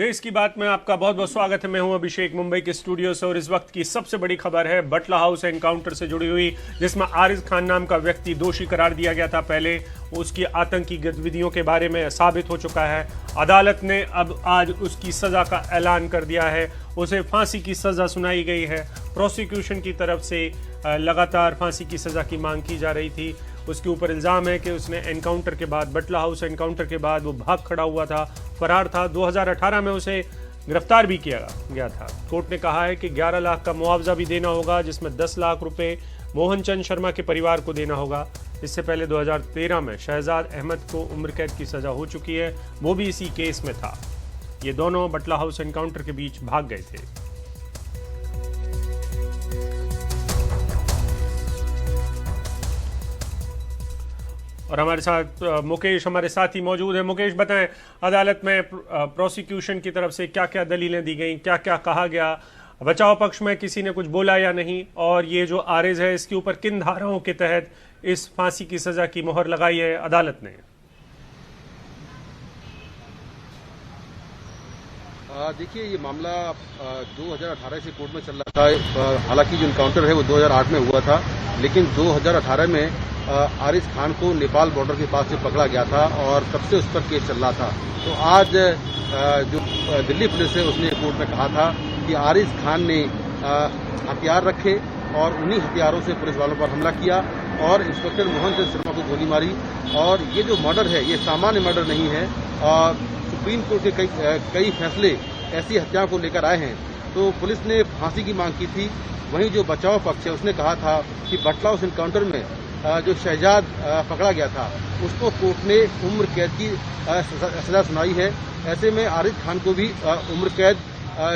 देश की बात में आपका बहुत बहुत स्वागत है। मैं हूं अभिषेक, मुंबई के स्टूडियो से, और इस वक्त की सबसे बड़ी खबर है बटला हाउस एनकाउंटर से जुड़ी हुई, जिसमें आरिज खान नाम का व्यक्ति दोषी करार दिया गया था। पहले उसकी आतंकी गतिविधियों के बारे में साबित हो चुका है। अदालत ने अब आज उसकी सजा का ऐलान कर दिया है। उसे फांसी की सजा सुनाई गई है। प्रोसिक्यूशन की तरफ से लगातार फांसी की सजा की मांग की जा रही थी। उसके ऊपर इल्ज़ाम है कि उसने एनकाउंटर के बाद, बटला हाउस एनकाउंटर के बाद वो भाग खड़ा हुआ था, फरार था। 2018 में उसे गिरफ्तार भी किया गया था। कोर्ट ने कहा है कि 11 लाख का मुआवजा भी देना होगा, जिसमें 10 लाख रुपए मोहन चंद शर्मा के परिवार को देना होगा। इससे पहले 2013 में शहजाद अहमद को उम्र कैद की सजा हो चुकी है, वो भी इसी केस में था। ये दोनों बटला हाउस एनकाउंटर के बीच भाग गए थे। और हमारे साथ मुकेश हमारे साथ ही मौजूद है। मुकेश, बताएं, अदालत में प्रोसिक्यूशन की तरफ से क्या क्या दलीलें दी गई, क्या क्या कहा गया? बचाव पक्ष में किसी ने कुछ बोला या नहीं? और ये जो आरिज है, इसके ऊपर किन धाराओं के तहत इस फांसी की सजा की मोहर लगाई है अदालत ने? देखिए, ये मामला 2018 से कोर्ट में चल रहा था। हालांकि जो इनकाउंटर है वो 2008 में हुआ था, लेकिन 2018 में आरिज खान को नेपाल बॉर्डर के पास से पकड़ा गया था और तब से उस पर केस चल रहा था। तो आज जो दिल्ली पुलिस है उसने कोर्ट में कहा था कि आरिज खान ने हथियार रखे और उन्हीं हथियारों से पुलिस वालों पर हमला किया और इंस्पेक्टर मोहन चंद शर्मा को गोली मारी। और ये जो मर्डर है, ये सामान्य मर्डर नहीं है। सुप्रीम कोर्ट के कई फैसले ऐसी हत्याओं को लेकर आए हैं। तो पुलिस ने फांसी की मांग की थी। वहीं जो बचाव पक्ष है उसने कहा था कि बटला हाउस एनकाउंटर में जो शहजाद पकड़ा गया था उसको कोर्ट ने उम्र कैद की सजा सुनाई है। ऐसे में आरिज खान को भी उम्र कैद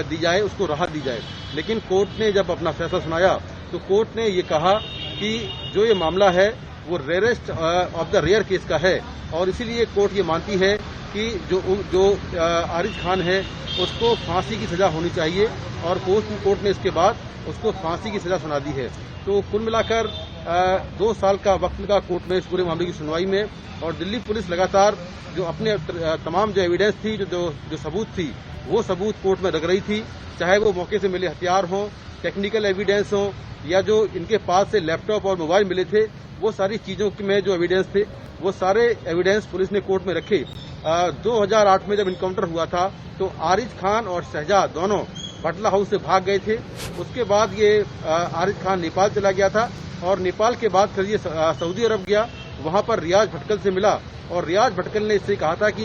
दी जाए, उसको राहत दी जाए। लेकिन कोर्ट ने जब अपना फैसला सुनाया तो कोर्ट ने ये कहा कि जो ये मामला है वो rarest of the rare case का है और इसीलिए कोर्ट ये मानती है कि जो आरिज खान है उसको फांसी की सजा होनी चाहिए और कोर्ट ने इसके बाद उसको फांसी की सजा सुना दी है। तो कुल मिलाकर 2 साल का वक्त लगा कोर्ट में इस पूरे मामले की सुनवाई में। और दिल्ली पुलिस लगातार जो अपने तमाम जो एविडेंस थी, जो सबूत थी, वो सबूत कोर्ट में रख रही थी। चाहे वो मौके से मिले हथियार हों, टेक्निकल एविडेंस हो, या जो इनके पास से लैपटॉप और मोबाइल मिले थे, वो सारी चीजों में जो एविडेंस थे वो सारे एविडेंस पुलिस ने कोर्ट में रखे। 2008 में जब इनकाउंटर हुआ था तो आरिज खान और शहजाद दोनों बटला हाउस से भाग गए थे। उसके बाद ये आरिज खान नेपाल चला गया था और नेपाल के बाद फिर ये सऊदी अरब गया। वहां पर रियाज भटकल से मिला और रियाज भटकल ने इससे कहा था कि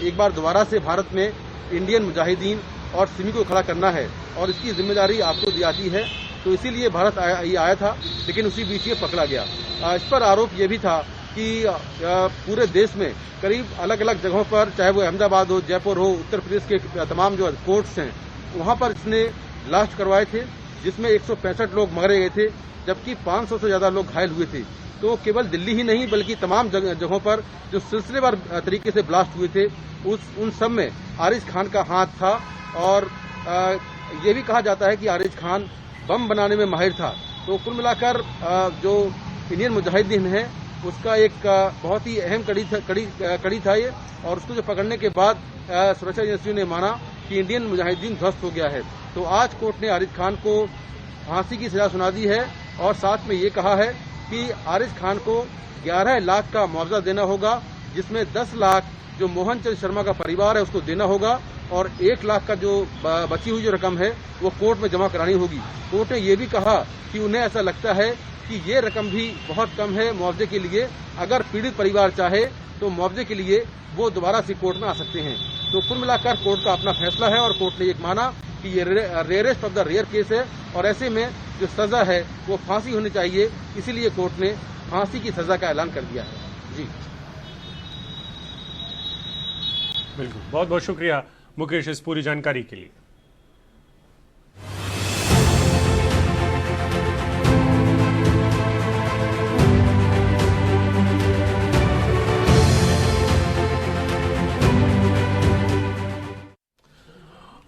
एक बार दोबारा से भारत में इंडियन मुजाहिदीन और सिमी को खड़ा करना है और इसकी जिम्मेदारी आपको दी जाती है। तो इसीलिए भारत ये आया था, लेकिन उसी बीच ये पकड़ा गया। इस पर आरोप ये भी था कि पूरे देश में करीब अलग अलग जगहों पर, चाहे वो अहमदाबाद हो, जयपुर हो, उत्तर प्रदेश के तमाम जो कोर्ट्स हैं वहां पर इसने ब्लास्ट करवाए थे, जिसमें 165 लोग मारे गए थे, जबकि 500 से ज्यादा लोग घायल हुए थे। तो केवल दिल्ली ही नहीं बल्कि तमाम जगहों पर जो सिलसिलेवार तरीके से ब्लास्ट हुए थे उन सब में आरिज खान का हाथ था। और ये भी कहा जाता है कि आरिज खान बम बनाने में माहिर था। तो कुल मिलाकर जो इंडियन मुजाहिदीन है उसका एक बहुत ही अहम कड़ी था ये। और उसको जो पकड़ने के बाद सुरक्षा एजेंसियों ने माना कि इंडियन मुजाहिदीन ध्वस्त हो गया है। तो आज कोर्ट ने आरिज खान को फांसी की सजा सुना दी है और साथ में ये कहा है कि आरिज खान को 11 लाख का मुआवजा देना होगा, जिसमें 10 लाख जो मोहन चंद शर्मा का परिवार है उसको देना होगा और 1 लाख का जो बची हुई जो रकम है वो कोर्ट में जमा करानी होगी। कोर्ट ने ये भी कहा कि उन्हें ऐसा लगता है कि ये रकम भी बहुत कम है मुआवजे के लिए। अगर पीड़ित परिवार चाहे तो मुआवजे के लिए वो दोबारा से कोर्ट में आ सकते हैं। तो कुल मिलाकर कोर्ट का अपना फैसला है और कोर्ट ने ये माना कि ये rarest of the rare case है और ऐसे में जो सजा है वो फांसी होनी चाहिए। इसीलिए कोर्ट ने फांसी की सजा का ऐलान कर दिया है। जी बिल्कुल, बहुत बहुत शुक्रिया मुकेश इस पूरी जानकारी के लिए।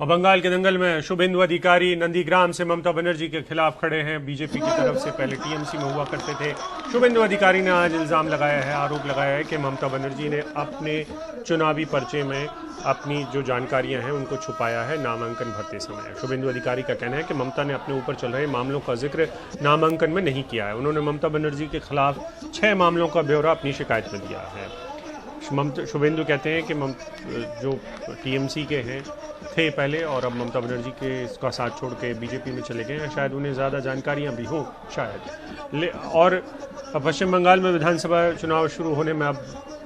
और बंगाल के दंगल में शुभेंदु अधिकारी नंदीग्राम से ममता बनर्जी के खिलाफ खड़े हैं। बीजेपी की तरफ से पहले टीएमसी में हुआ करते थे। शुभेंदु अधिकारी ने आज इल्जाम लगाया है, आरोप लगाया है कि ममता बनर्जी ने अपने चुनावी पर्चे में अपनी जो जानकारियां हैं उनको छुपाया है नामांकन भरते समय। शुभेंदु अधिकारी का कहना है कि ममता ने अपने ऊपर चल रहे मामलों का जिक्र नामांकन में नहीं किया है। उन्होंने ममता बनर्जी के खिलाफ 6 मामलों का ब्यौरा अपनी शिकायत में दिया है। शुभेंदु कहते हैं कि जो टीएमसी के हैं थे पहले और अब ममता बनर्जी के इसका साथ छोड़ के बीजेपी में चले गए हैं, शायद उन्हें ज़्यादा जानकारियां भी हों शायद। और पश्चिम बंगाल में विधानसभा चुनाव शुरू होने में अब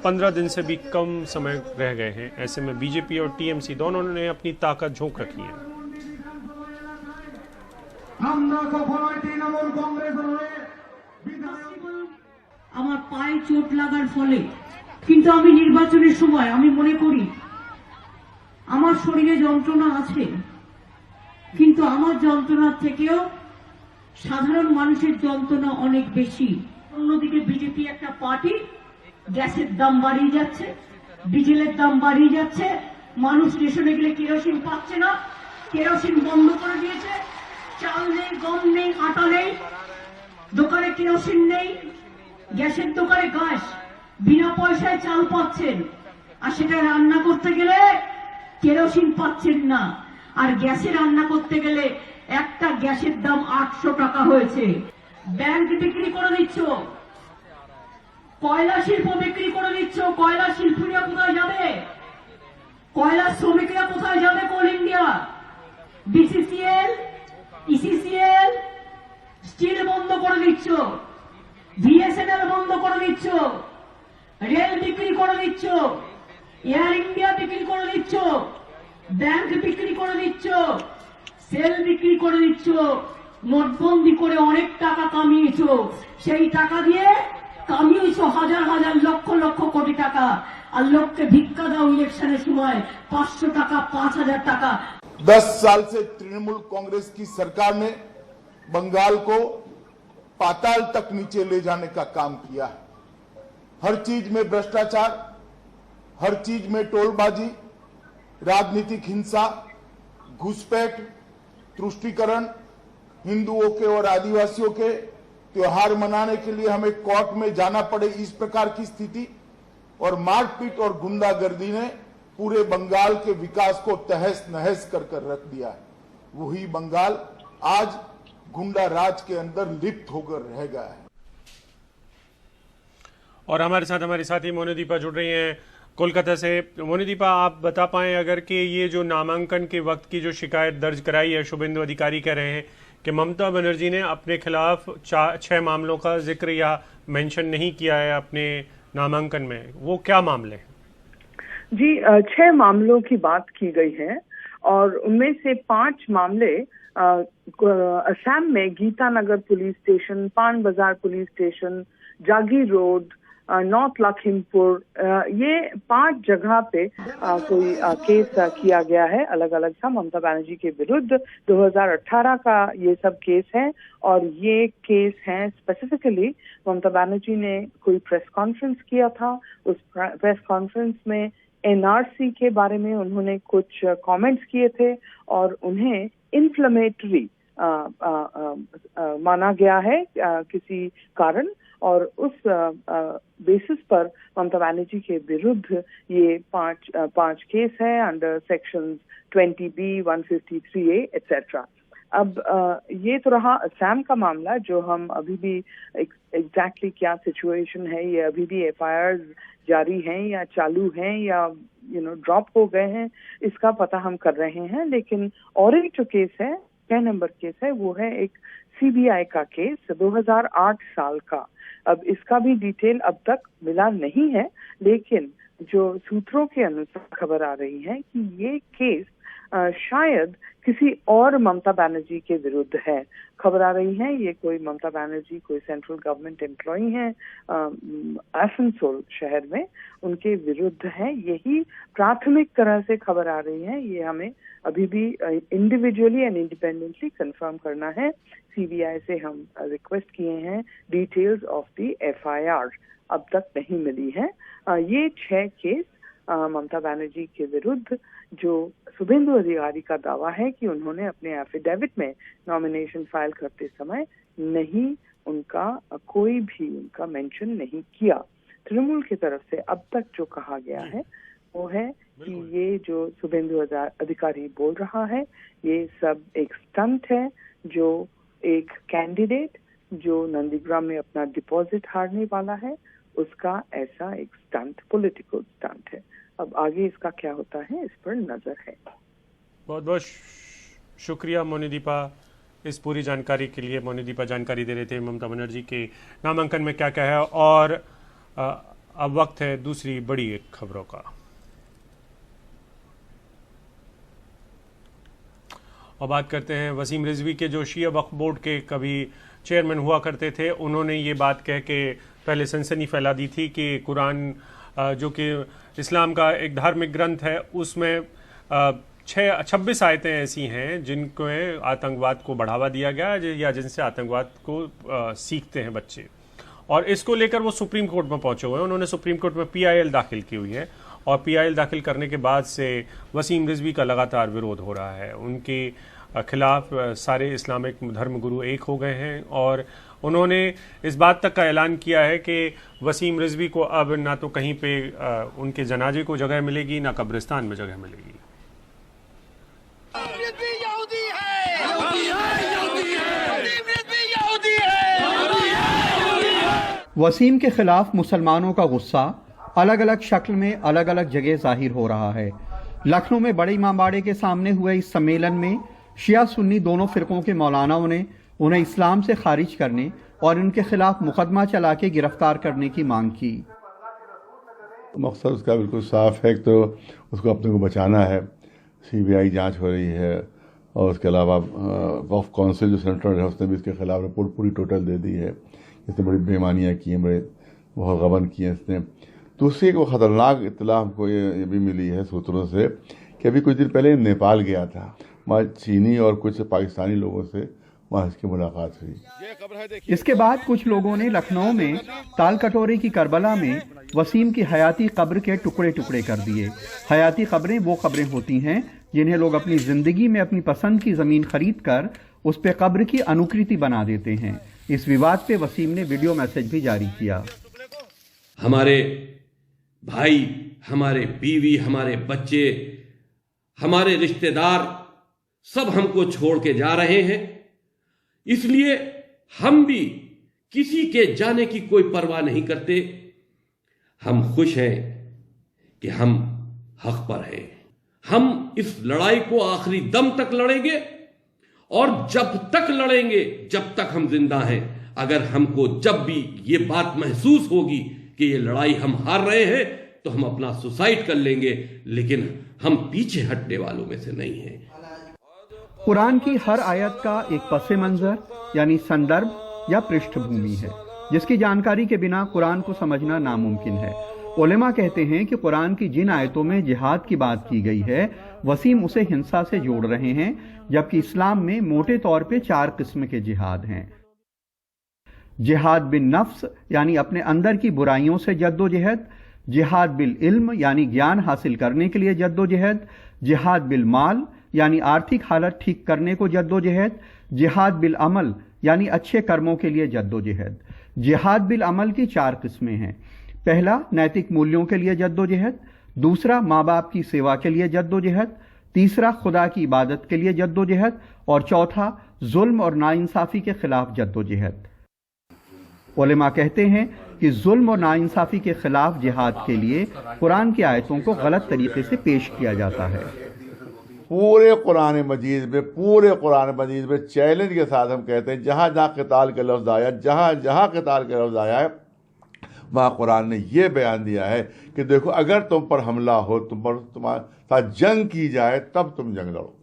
15 दिन से भी कम समय रह गए हैं। ऐसे में बीजेपी और टीएमसी दोनों ने अपनी ताकत झोंक रखी है। আমার পায়ে চোট লাগার ফলে কিন্তু আমি নির্বাচনের সময় আমি মনে করি আমার শরীরে যন্ত্রণা আছে, কিন্তু আমার যন্ত্রণার থেকেও সাধারণ মানুষের যন্ত্রণা অনেক বেশি। অন্যদিকে বিজেপি একটা পার্টি, গ্যাসের দাম বাড়িয়ে যাচ্ছে, ডিজেলের দাম বাড়িয়ে যাচ্ছে, মানুষ স্টেশনে গেলে কেরোসিন পাচ্ছে না, কেরোসিন বন্ধ করে দিয়েছে, চাল নেই, গম নেই, আটা নেই, দোকানে কেরোসিন নেই, গ্যাসের দোকানে গ্যাস বিনা পয়সায় চাল পাচ্ছেন, আর সেটা রান্না করতে গেলে কেরোসিন পাচ্ছেন না, আর গ্যাসে রান্না করতে গেলে একটা গ্যাসের দাম 800 টাকা হয়েছে। ব্যাংক বিক্রি করে দিচ্ছ, কয়লা শিল্প বিক্রি করে দিচ্ছ, কয়লা শিল্পীরা কোথায় যাবে? কয়লা শ্রমিকরা কোথায় যাবে? কোল ইন্ডিয়া, বিসিসিএল, ইসিসিএল স্টিল বন্ধ করে দিচ্ছ, বিএসএনএল বন্ধ করে দিচ্ছ, রেল বিক্রি করে দিচ্ছ, এয়ার ইন্ডিয়া বিক্রি করে দিচ্ছ, ব্যাংক বিক্রি করে দিচ্ছ, সেল বিক্রি করে দিচ্ছ, নোটবন্দি করে অনেক টাকা কামিয়েছ। সেই টাকা দিয়ে কামিয়েছ হাজার হাজার লক্ষ লক্ষ কোটি টাকা, আর লোককে ভিক্ষা দাও ইলেকশনের সময় 500 টাকা, 5000 টাকা। 10 साल से तृणमूल कांग्रेस की सरकार ने बंगाल को पाताल तक नीचे ले जाने का काम किया है। हर चीज में भ्रष्टाचार, हर चीज में टोलबाजी, राजनीतिक हिंसा, घुसपैठ, तुष्टीकरण, हिंदुओं के और आदिवासियों के त्योहार मनाने के लिए हमें कोर्ट में जाना पड़े, इस प्रकार की स्थिति और मारपीट और गुंडागर्दी ने पूरे बंगाल के विकास को तहस नहस कर रख दिया है। वही बंगाल आज गुंडा राज के अंदर लिप्त होकर रह गया है। और हमारे साथ हमारी साथी मोनुदीपा जुड़ रही हैं कोलकाता से। मोनुदीपा, आप बता पाएं अगर कि ये जो नामांकन के वक्त की जो शिकायत दर्ज कराई है, शुभेंदु अधिकारी कह रहे हैं कि ममता बनर्जी ने अपने खिलाफ 6 मामलों का जिक्र या मेंशन नहीं किया है अपने नामांकन में, वो क्या मामले हैं? जी, 6 मामलों की बात की गई है और उनमें से 5 मामले असम में गीतानगर पुलिस स्टेशन, पान बाजार पुलिस स्टेशन, जागीर रोड, नॉर्थ लखीमपुर, ये 5 जगह पे कोई केस किया गया है अलग अलग सा ममता बनर्जी के विरुद्ध। 2018 का ये सब केस है और ये केस है स्पेसिफिकली ममता बनर्जी ने कोई प्रेस कॉन्फ्रेंस किया था। उस प्रेस कॉन्फ्रेंस में एनआरसी के बारे में उन्होंने कुछ कमेंट्स किए थे और उन्हें इन्फ्लेमेटरी माना गया है किसी कारण, और उस बेसिस पर ममता बनर्जी के विरुद्ध ये 5 केस है under sections 20B, 153A etcetera. अब ये तो रहा असम का मामला, जो हम अभी भी एग्जैक्टली क्या सिचुएशन है, ये अभी भी एफआईआर जारी हैं या चालू हैं या ड्रॉप हो गए हैं, इसका पता हम कर रहे हैं। लेकिन और एक जो केस है, 6 नंबर केस है, वो है एक सीबीआई का केस 2008 साल का। अब इसका भी डिटेल अब तक मिला नहीं है, लेकिन जो सूत्रों के अनुसार खबर आ रही है कि ये केस शायद किसी और ममता बनर्जी के विरुद्ध है। खबर आ रही है ये कोई ममता बनर्जी कोई सेंट्रल गवर्नमेंट एम्प्लॉई हैं आसनसोल शहर में, उनके विरुद्ध है। यही प्राथमिक तरह से खबर आ रही है। ये हमें अभी भी इंडिविजुअली एंड इंडिपेंडेंटली कंफर्म करना है। सीबीआई से हम रिक्वेस्ट किए हैं, डिटेल्स ऑफ द एफआईआर अब तक नहीं मिली है। ये 6 केस ममता बनर्जी के विरुद्ध जो शुभेंदु अधिकारी का दावा है कि उन्होंने अपने एफिडेविट में नॉमिनेशन फाइल करते समय नहीं उनका कोई भी उनका मेंशन नहीं किया। तृणमूल की तरफ से अब तक जो कहा गया है वो है कि ये जो शुभेंदु अधिकारी बोल रहा है ये सब एक स्टंट है, जो एक कैंडिडेट जो नंदीग्राम में अपना डिपॉजिट हारने वाला है उसका ऐसा एक स्टंट, पॉलिटिकल स्टंट है। अब आगे इसका क्या होता है इस पर नजर है। बहुत बहुत शुक्रिया मोनिदीपा इस पूरी जानकारी के लिए। मोनिदीपा जानकारी दे रहे थे ममता बनर्जी के नामांकन में क्या क्या है। और अब वक्त है दूसरी बड़ी एक खबरों का। और बात करते हैं वसीम रिजवी के, जो शिया वक्फ बोर्ड के कभी चेयरमैन हुआ करते थे। उन्होंने ये बात कह के पहले सनसनी फैला दी थी कि कुरान जो कि इस्लाम का एक धार्मिक ग्रंथ है उसमें 26 आयतें ऐसी हैं जिनको आतंकवाद को बढ़ावा दिया गया या जिनसे आतंकवाद को सीखते हैं बच्चे। और इसको लेकर वो सुप्रीम कोर्ट में पहुंचे हुए हैं। उन्होंने सुप्रीम कोर्ट में PIL दाखिल की हुई है और PIL दाखिल करने के बाद से वसीम रिजवी का लगातार विरोध हो रहा है। उनके खिलाफ सारे इस्लामिक धर्मगुरु एक हो गए हैं और उन्होंने इस बात तक का ऐलान किया है कि वसीम रिजवी को अब ना तो कहीं पे उनके जनाजे को जगह मिलेगी ना कब्रिस्तान में जगह मिलेगी। वसीम के खिलाफ मुसलमानों का गुस्सा अलग अलग शक्ल में अलग अलग जगह जाहिर हो रहा है। लखनऊ में बड़े इमामबाड़े के सामने हुए इस सम्मेलन में शिया सुन्नी दोनों फिरकों के मौलानाओं ने उन्हें इस्लाम से खारिज करने और उनके खिलाफ मुकदमा चला के गिरफ्तार करने की मांग की। मकसद उसका बिल्कुल साफ है, तो उसको अपने को बचाना है। CBI जांच हो रही है और उसके अलावा वक्फ काउंसिल जो सेंट्रल है उसने भी इसके खिलाफ रिपोर्ट पूरी टोटल दे दी है। इसने बड़ी बेईमानियाँ की हैं, बड़े बहुत गबन किए हैं इसने। दूसरी एक ख़तरनाक इत्तला हमको ये भी मिली है सूत्रों से कि अभी कुछ दिन पहले नेपाल गया था, वहाँ चीनी और कुछ पाकिस्तानी लोगों से वहाँ इसकी मुलाकात हुई। इसके बाद कुछ लोगों ने लखनऊ में ताल कटोरे की करबला में वसीम की हयाती कब्र के टुकड़े टुकड़े कर दिए। हयाती कब्रें वो कब्रें होती हैं जिन्हें लोग अपनी जिंदगी में अपनी पसंद की जमीन खरीद कर उस पे कब्र की अनुकृति बना देते हैं। इस विवाद पे वसीम ने वीडियो मैसेज भी जारी किया। हमारे भाई, हमारे बीवी, हमारे बच्चे, हमारे रिश्तेदार सब हमको छोड़ के जा रहे हैं, इसलिए हम भी किसी के जाने की कोई परवाह नहीं करते। हम खुश हैं कि हम हक पर हैं। हम इस लड़ाई को आखिरी दम तक लड़ेंगे और जब तक लड़ेंगे जब तक हम जिंदा हैं। अगर हमको जब भी ये बात महसूस होगी कि ये लड़ाई हम हार रहे हैं तो हम अपना सुसाइड कर लेंगे, लेकिन हम पीछे हटने वालों में से नहीं हैं। कुरान की हर आयत का एक पस मंजर यानी संदर्भ या पृष्ठभूमि है, जिसकी जानकारी के बिना कुरान को समझना नामुमकिन है। उलेमा कहते हैं कि कुरान की जिन आयतों में जिहाद की बात की गई है वसीम उसे हिंसा से जोड़ रहे हैं, जबकि इस्लाम में मोटे तौर पे 4 किस्म के जिहाद हैं। जिहाद बिन नफ्स यानी अपने अंदर की बुराइयों से जद्दोजहद, जिहाद बिल इल्म यानी ज्ञान हासिल करने के लिए जद्दोजहद, जिहाद बिल माल यानी आर्थिक हालत ठीक करने को जद्दोजहद, जिहाद बिल अमल यानी अच्छे कर्मों के लिए जद्दोजहद। जिहाद बिल अमल की 4 किस्में हैं। पहला नैतिक मूल्यों के लिए जद्दोजहद, दूसरा माँ बाप की सेवा के लिए जद्दोजहद, तीसरा खुदा की इबादत के लिए जद्दोजहद और चौथा जुल्म और नाइंसाफी के खिलाफ जद्दोजहद। उलेमा कहते हैं कि जुल्म और नाइंसाफी के खिलाफ जिहाद के लिए कुरान की आयतों को गलत तरीके से पेश किया जाता है। पूरे कुरान मजीद में चैलेंज के साथ हम कहते हैं जहाँ जहाँ क़िताल का लफ्ज़ आया, जहाँ क़िताल का लफ्ज़ आया है वहाँ कुरान ने यह बयान दिया है कि देखो अगर तुम पर हमला हो, तुम्हारे साथ जंग की जाए तब तुम जंग लड़ो।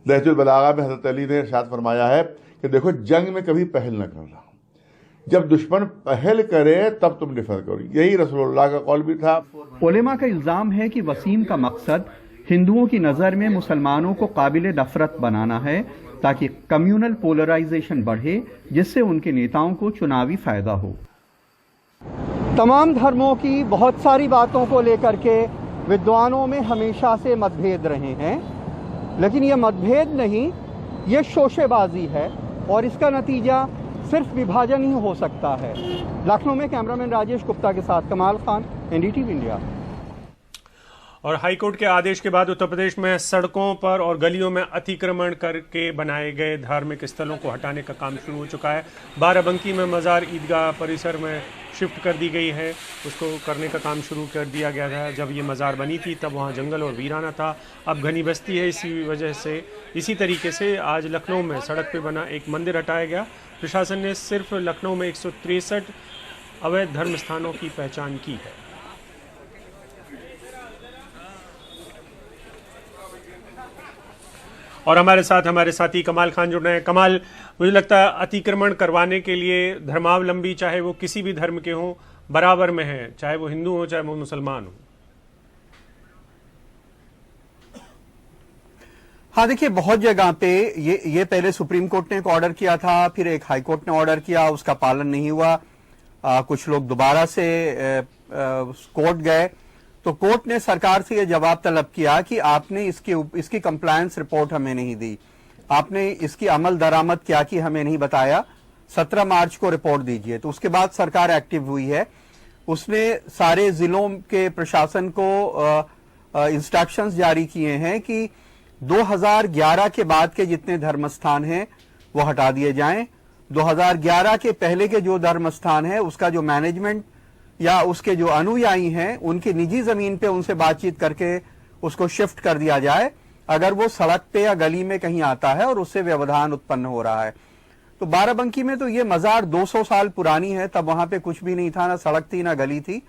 नहजुल बलागा में हज़रत अली ने इरशाद फरमाया है कि देखो जंग में कभी पहल न करना, जब दुश्मन पहल करे तब तुम निफर करो। यही रसूलुल्लाह का कौल भी था। उलेमा का इल्ज़ाम है कि वसीम का मकसद हिंदुओं की नज़र में मुसलमानों को काबिल नफरत बनाना है ताकि कम्युनल पोलराइजेशन बढ़े, जिससे उनके नेताओं को चुनावी फायदा हो। तमाम धर्मों की बहुत सारी बातों को लेकर के विद्वानों में हमेशा से मतभेद रहे हैं, लेकिन ये मतभेद नहीं, ये शोशेबाजी है और इसका नतीजा सिर्फ विभाजन ही हो सकता है। लखनऊ में कैमरामैन राजेश गुप्ता के साथ कमाल खान, एनडीटीवी इंडिया। और हाईकोर्ट के आदेश के बाद उत्तर प्रदेश में सड़कों पर और गलियों में अतिक्रमण करके बनाए गए धार्मिक स्थलों को हटाने का काम शुरू हो चुका है। बाराबंकी में मजार ईदगाह परिसर में शिफ्ट कर दी गई है, उसको करने का काम शुरू कर दिया गया था। जब ये मजार बनी थी तब वहाँ जंगल और वीराना था, अब घनी बस्ती है। इसी वजह से इसी तरीके से आज लखनऊ में सड़क पे बना एक मंदिर हटाया गया। प्रशासन ने सिर्फ लखनऊ में 163 अवैध धर्म स्थानों की पहचान की है। और हमारे साथ हमारे साथी कमाल खान जुड़ रहे हैं। कमाल, मुझे लगता है अतिक्रमण करवाने के लिए धर्मावलंबी, चाहे वो किसी भी धर्म के हों, बराबर में है, चाहे वो हिंदू हो चाहे वो मुसलमान हो। हाँ, देखिए, बहुत जगह पे ये पहले सुप्रीम कोर्ट ने एक ऑर्डर किया था, फिर एक हाई कोर्ट ने ऑर्डर किया, उसका पालन नहीं हुआ। कुछ लोग दोबारा से कोर्ट गए, तो कोर्ट ने सरकार से यह जवाब तलब किया कि आपने इसकी कंप्लायंस रिपोर्ट हमें नहीं दी, आपने इसकी अमल दरामद क्या की हमें नहीं बताया, 17 मार्च को रिपोर्ट दीजिए। तो उसके बाद सरकार एक्टिव हुई है, उसने सारे जिलों के प्रशासन को इंस्ट्रक्शंस जारी किए हैं कि 2011 के बाद के जितने धर्मस्थान हैं वो हटा दिए जाएं। 2011 के पहले के जो धर्मस्थान है उसका जो मैनेजमेंट या उसके जो अनुयायी हैं उनकी निजी जमीन पे उनसे बातचीत करके उसको शिफ्ट कर दिया जाए, अगर वो सड़क पे या गली में कहीं आता है और उससे व्यवधान उत्पन्न हो रहा है। तो बाराबंकी में तो ये मजार 200 साल पुरानी है, तब वहां पे कुछ भी नहीं था, ना सड़क थी ना गली थी,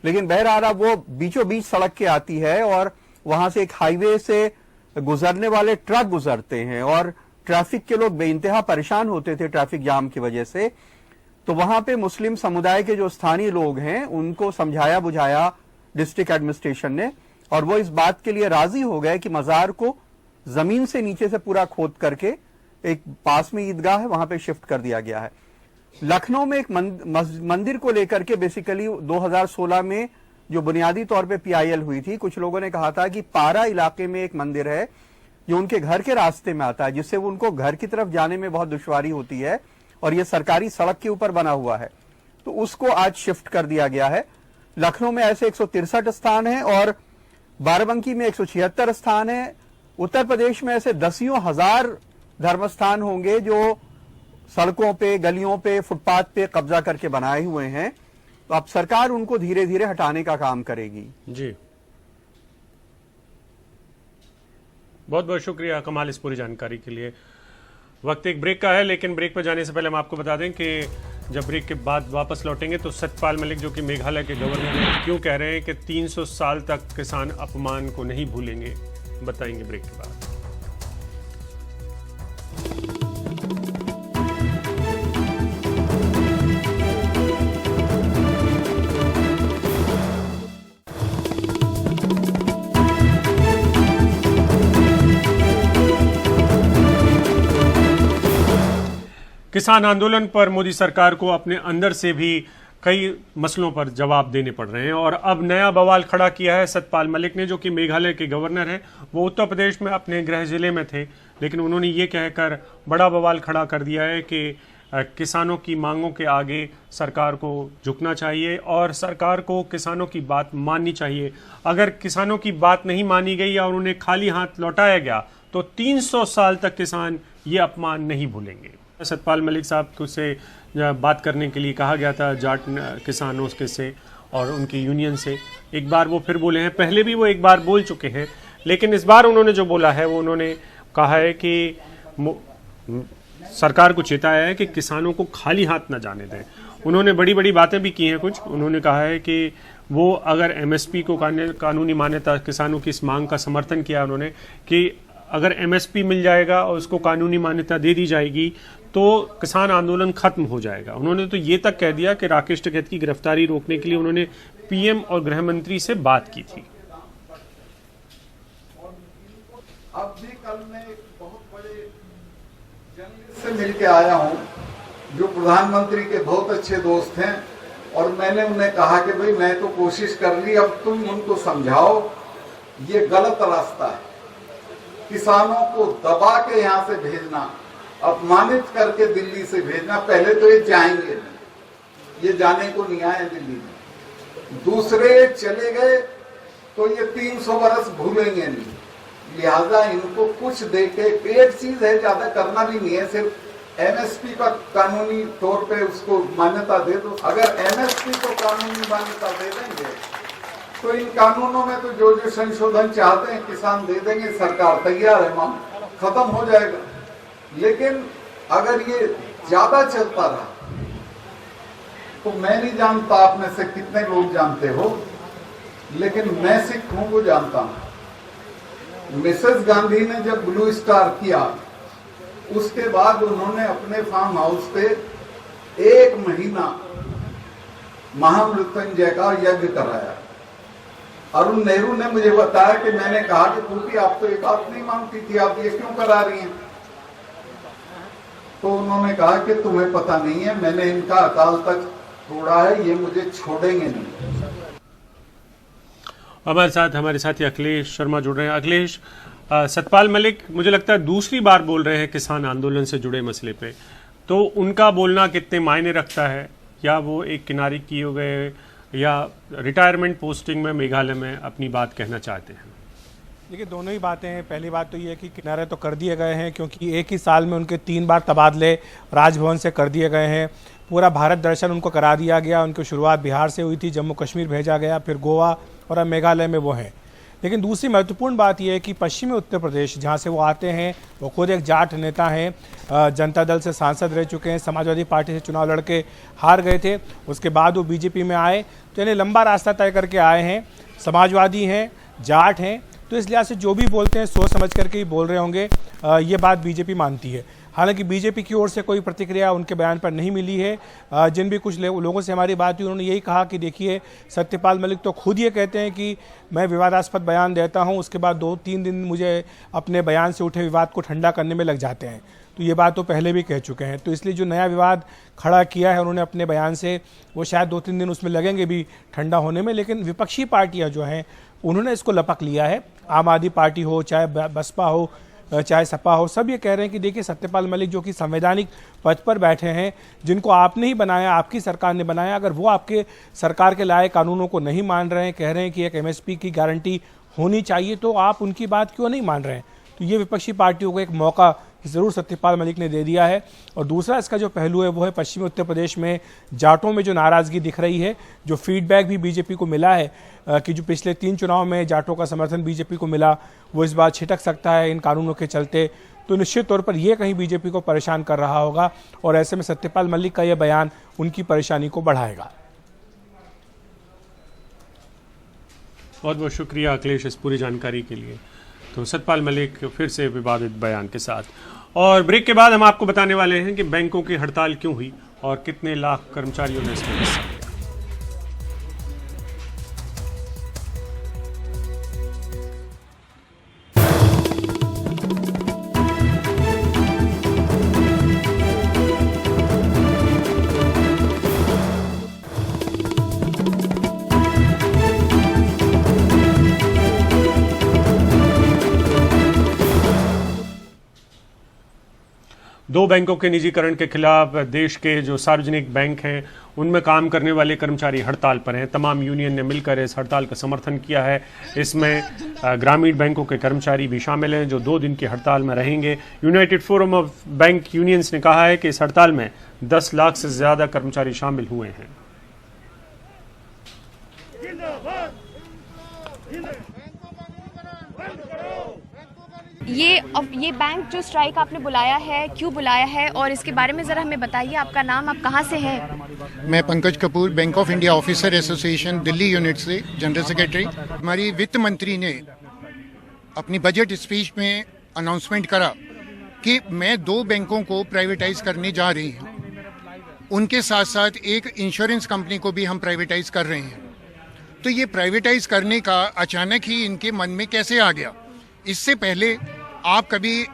लेकिन बहरहाल वो बीचों बीच सड़क के आती है और वहां से एक हाईवे से गुजरने वाले ट्रक गुजरते हैं और ट्रैफिक के लोग बेइंतहा परेशान होते थे ट्रैफिक जाम की वजह से। तो वहां पे मुस्लिम समुदाय के जो स्थानीय लोग हैं उनको समझाया बुझाया डिस्ट्रिक्ट एडमिनिस्ट्रेशन ने, और वो इस बात के लिए राजी हो गए कि मजार को जमीन से नीचे से पूरा खोद करके एक पास में ईदगाह है वहां पे शिफ्ट कर दिया गया है। लखनऊ में एक मंदिर को लेकर के बेसिकली 2016 में जो बुनियादी तौर पे पीआईएल हुई थी, कुछ लोगों ने कहा था कि पारा इलाके में एक मंदिर है जो उनके घर के रास्ते में आता है, जिससे उनको घर की तरफ जाने में बहुत दुश्वारी होती है, और ये सरकारी सड़क के ऊपर बना हुआ है, तो उसको आज शिफ्ट कर दिया गया है। लखनऊ में ऐसे 163 स्थान हैं और बाराबंकी में 176 स्थान है। उत्तर प्रदेश में ऐसे दसियों हजार धर्मस्थान होंगे जो सड़कों पे, गलियों पे, फुटपाथ पे कब्जा करके बनाए हुए हैं। तो अब सरकार उनको धीरे धीरे हटाने का काम करेगी। जी, बहुत बहुत शुक्रिया कमाल इस पूरी जानकारी के लिए। वक्त एक ब्रेक का है, लेकिन ब्रेक पर जाने से पहले हम आपको बता दें कि जब ब्रेक के बाद वापस लौटेंगे तो सत्यपाल मलिक जो कि मेघालय के गवर्नर हैं, क्यों कह रहे हैं कि 300 साल तक किसान अपमान को नहीं भूलेंगे, बताएंगे ब्रेक के बाद। किसान आंदोलन पर मोदी सरकार को अपने अंदर से भी कई मसलों पर जवाब देने पड़ रहे हैं और अब नया बवाल खड़ा किया है सत्यपाल मलिक ने, जो कि मेघालय के गवर्नर हैं। वो उत्तर प्रदेश में अपने गृह जिले में थे, लेकिन उन्होंने ये कहकर बड़ा बवाल खड़ा कर दिया है कि किसानों की मांगों के आगे सरकार को झुकना चाहिए और सरकार को किसानों की बात माननी चाहिए। अगर किसानों की बात नहीं मानी गई या उन्हें खाली हाथ लौटाया गया तो 300 साल तक किसान ये अपमान नहीं भूलेंगे। सत्यपाल मलिक साहब को से बात करने के लिए कहा गया था जाट किसानों के से और उनकी यूनियन से। एक बार वो फिर बोले हैं, पहले भी वो एक बार बोल चुके हैं, लेकिन इस बार उन्होंने जो बोला है वो उन्होंने कहा है कि सरकार को चेताया है कि किसानों को खाली हाथ न जाने दें। उन्होंने बड़ी बड़ी बातें भी की हैं कुछ। उन्होंने कहा है कि वो अगर एमएसपी को कानूनी मान्यता, किसानों की इस मांग का समर्थन किया उन्होंने कि अगर एमएसपी मिल जाएगा और उसको कानूनी मान्यता दे दी जाएगी तो किसान आंदोलन खत्म हो जाएगा। उन्होंने तो ये तक कह दिया कि राकेश टिकैत की गिरफ्तारी रोकने के लिए उन्होंने पीएम और गृह मंत्री से बात की थी। अब भी कल मैं एक बहुत बड़े जर्नलिस्ट से मिलके आया हूं जो प्रधानमंत्री के बहुत अच्छे दोस्त हैं, और मैंने उन्हें कहा कि भाई मैं तो कोशिश कर ली, अब तुम उनको समझाओ ये गलत रास्ता है। किसानों को दबा के यहाँ से भेजना, अपमानित करके दिल्ली से भेजना, पहले तो ये जाएंगे नहीं, ये जाने को नहीं आए दिल्ली में। दूसरे चले गए तो ये 300 बरस भूलेंगे नहीं, लिहाजा इनको कुछ देके, पेड चीज है, ज्यादा करना भी नहीं है, सिर्फ एमएसपी का कानूनी तौर पे उसको मान्यता दे दो। अगर एमएसपी को कानूनी मान्यता दे देंगे तो इन कानूनों में तो जो जो संशोधन चाहते हैं किसान दे देंगे, सरकार तैयार है, मामला खत्म हो जाएगा। लेकिन अगर ये ज्यादा चलता रहा तो मैं नहीं जानता आप में से कितने लोग जानते हो, लेकिन मैं सिखों को जानता हूं। मिसेस गांधी ने जब ब्लू स्टार किया, उसके बाद उन्होंने अपने फार्म हाउस पे 1 महीना महामृत्युंजय का यज्ञ कराया। अरुण नेहरू ने मुझे बताया कि मैंने कहा कि पूर्वी आप तो ये बात नहीं मानती थी, आप ये क्यों करा रही हैं? तो उन्होंने कहा कि तुम्हें पता नहीं है, मैंने इनका अकाल तख्त तोड़ा है, ये मुझे छोड़ेंगे नहीं। हमारे साथ हमारे साथी अखिलेश शर्मा जुड़ रहे हैं। अखिलेश, सतपाल मलिक मुझे लगता है दूसरी बार बोल रहे हैं किसान आंदोलन से जुड़े मसले पे, तो उनका बोलना कितने मायने रखता है? या वो एक किनारे किए गए या रिटायरमेंट पोस्टिंग में मेघालय में अपनी बात कहना चाहते हैं? देखिए, दोनों ही बातें हैं। पहली बात तो ये है कि किनारे तो कर दिए गए हैं, क्योंकि एक ही साल में उनके 3 बार तबादले राजभवन से कर दिए गए हैं। पूरा भारत दर्शन उनको करा दिया गया। उनकी शुरुआत बिहार से हुई थी, जम्मू कश्मीर भेजा गया, फिर गोवा और अब मेघालय में वो हैं। लेकिन दूसरी महत्वपूर्ण बात यह है कि पश्चिमी उत्तर प्रदेश, जहाँ से वो आते हैं, वो खुद एक जाट नेता हैं, जनता दल से सांसद रह चुके हैं, समाजवादी पार्टी से चुनाव लड़के हार गए थे, उसके बाद वो बीजेपी में आए, तो यानी लंबा रास्ता तय करके आए हैं, समाजवादी हैं, जाट हैं, तो इस लिहाज से जो भी बोलते हैं सोच समझ करके ही बोल रहे होंगे। ये बात बीजेपी मानती है। हालांकि बीजेपी की ओर से कोई प्रतिक्रिया उनके बयान पर नहीं मिली है। जिन भी कुछ लोगों से हमारी बात हुई, उन्होंने यही कहा कि देखिए, सत्यपाल मलिक तो खुद ये कहते हैं कि मैं विवादास्पद बयान देता हूं, उसके बाद 2-3 दिन मुझे अपने बयान से उठे विवाद को ठंडा करने में लग जाते हैं। तो ये बात तो पहले भी कह चुके हैं। तो इसलिए जो नया विवाद खड़ा किया है उन्होंने अपने बयान से, वो शायद 2-3 दिन उसमें लगेंगे भी ठंडा होने में। लेकिन विपक्षी पार्टियाँ जो हैं उन्होंने इसको लपक लिया है। आम आदमी पार्टी हो, चाहे बसपा हो, चाहे सपा हो, सब ये कह रहे हैं कि देखिए, सत्यपाल मलिक जो कि संवैधानिक पद पर बैठे हैं, जिनको आपने ही बनाया, आपकी सरकार ने बनाया, अगर वो आपके सरकार के लाए कानूनों को नहीं मान रहे हैं, कह रहे हैं कि एक एमएसपी की गारंटी होनी चाहिए, तो आप उनकी बात क्यों नहीं मान रहे हैं? तो ये विपक्षी पार्टियों को एक मौका ज़रूर सत्यपाल मलिक ने दे दिया है। और दूसरा इसका जो पहलू है वो है पश्चिमी उत्तर प्रदेश में जाटों में जो नाराज़गी दिख रही है, जो फीडबैक भी बीजेपी को मिला है कि जो पिछले 3 चुनाव में जाटों का समर्थन बीजेपी को मिला, वो इस बार छिटक सकता है इन कानूनों के चलते। तो निश्चित तौर पर यह कहीं बीजेपी को परेशान कर रहा होगा, और ऐसे में सत्यपाल मलिक का यह बयान उनकी परेशानी को बढ़ाएगा। बहुत बहुत शुक्रिया अखिलेश इस पूरी जानकारी के लिए। तो सतपाल मलिक फिर से विवादित बयान के साथ। और ब्रेक के बाद हम आपको बताने वाले हैं कि बैंकों की हड़ताल क्यों हुई और कितने लाख कर्मचारियों ने इसमें हिस्सा लिया। दो बैंकों के निजीकरण के खिलाफ देश के जो सार्वजनिक बैंक हैं उनमें काम करने वाले कर्मचारी हड़ताल पर हैं। तमाम यूनियन ने मिलकर इस हड़ताल का समर्थन किया है। इसमें ग्रामीण बैंकों के कर्मचारी भी शामिल हैं जो 2 दिन की हड़ताल में रहेंगे। United forum of bank unions ने कहा है कि इस हड़ताल में 10 लाख से ज्यादा कर्मचारी शामिल हुए हैं। ये बैंक जो स्ट्राइक आपने बुलाया है, क्यों बुलाया है, और इसके बारे में जरा हमें बताइए। आपका नाम, आप कहाँ से हैं? मैं Pankaj Kapoor, bank of India officer association Delhi unit से जनरल सेक्रेटरी। हमारी वित्त मंत्री ने अपनी बजट स्पीच में अनाउंसमेंट करा कि मैं 2 बैंकों को प्राइवेटाइज करने जा रही हूँ। उनके साथ साथ एक इंश्योरेंस कंपनी को भी हम प्राइवेटाइज कर रहे हैं। तो ये प्राइवेटाइज करने का अचानक ही इनके मन में कैसे आ गया? इससे पहले आप कभी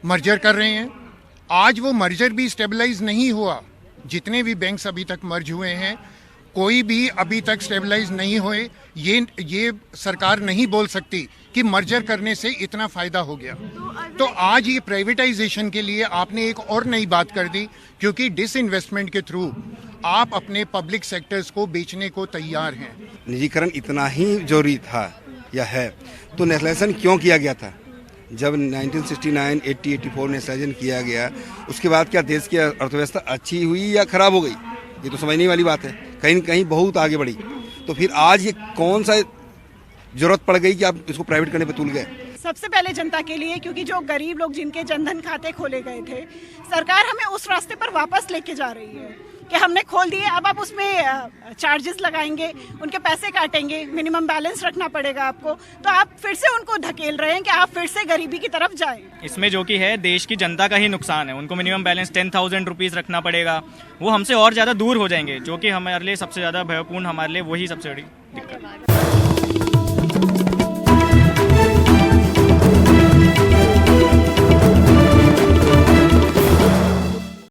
मर्जर कर रहे हैं, आज वो मर्जर भी स्टेबलाइज नहीं हुआ। जितने भी बैंक्स अभी तक मर्ज हुए हैं कोई भी अभी तक स्टेबलाइज नहीं हुए। ये सरकार नहीं बोल सकती कि मर्जर करने से इतना फायदा हो गया। तो आज ये प्राइवेटाइजेशन के लिए आपने एक और नई बात कर दी, क्योंकि डिसइन्वेस्टमेंट के थ्रू आप अपने पब्लिक सेक्टर्स को बेचने को तैयार हैं। निजीकरण इतना ही जरूरी था या है तो नेशनलाइजेशन क्यों किया गया था? जब 1969, 80, 84 नेशनलाइजेशन किया गया, उसके बाद क्या देश की अर्थव्यवस्था अच्छी हुई या खराब हो गई? ये तो समझने वाली बात है। कहीं न कहीं बहुत आगे बढ़ी। तो फिर आज ये कौन सा जरूरत पड़ गई कि आप इसको प्राइवेट करने पे तुल गए? सबसे पहले जनता के लिए, क्योंकि जो गरीब लोग जिनके जनधन खाते खोले गए थे, सरकार हमें उस रास्ते पर वापस लेके जा रही है कि हमने खोल दिए, अब आप उसमें चार्जेस लगाएंगे, उनके पैसे काटेंगे, मिनिमम बैलेंस रखना पड़ेगा आपको, तो आप फिर से उनको धकेल रहे हैं कि आप फिर से गरीबी की तरफ जाएं। इसमें जो कि है देश की जनता का ही नुकसान है। उनको मिनिमम बैलेंस 10,000 रुपीज़ रखना पड़ेगा, वो हमसे और ज़्यादा दूर हो जाएंगे, जो कि हमारे लिए सबसे ज़्यादा भयपूर्ण, हमारे लिए वही सबसे बड़ी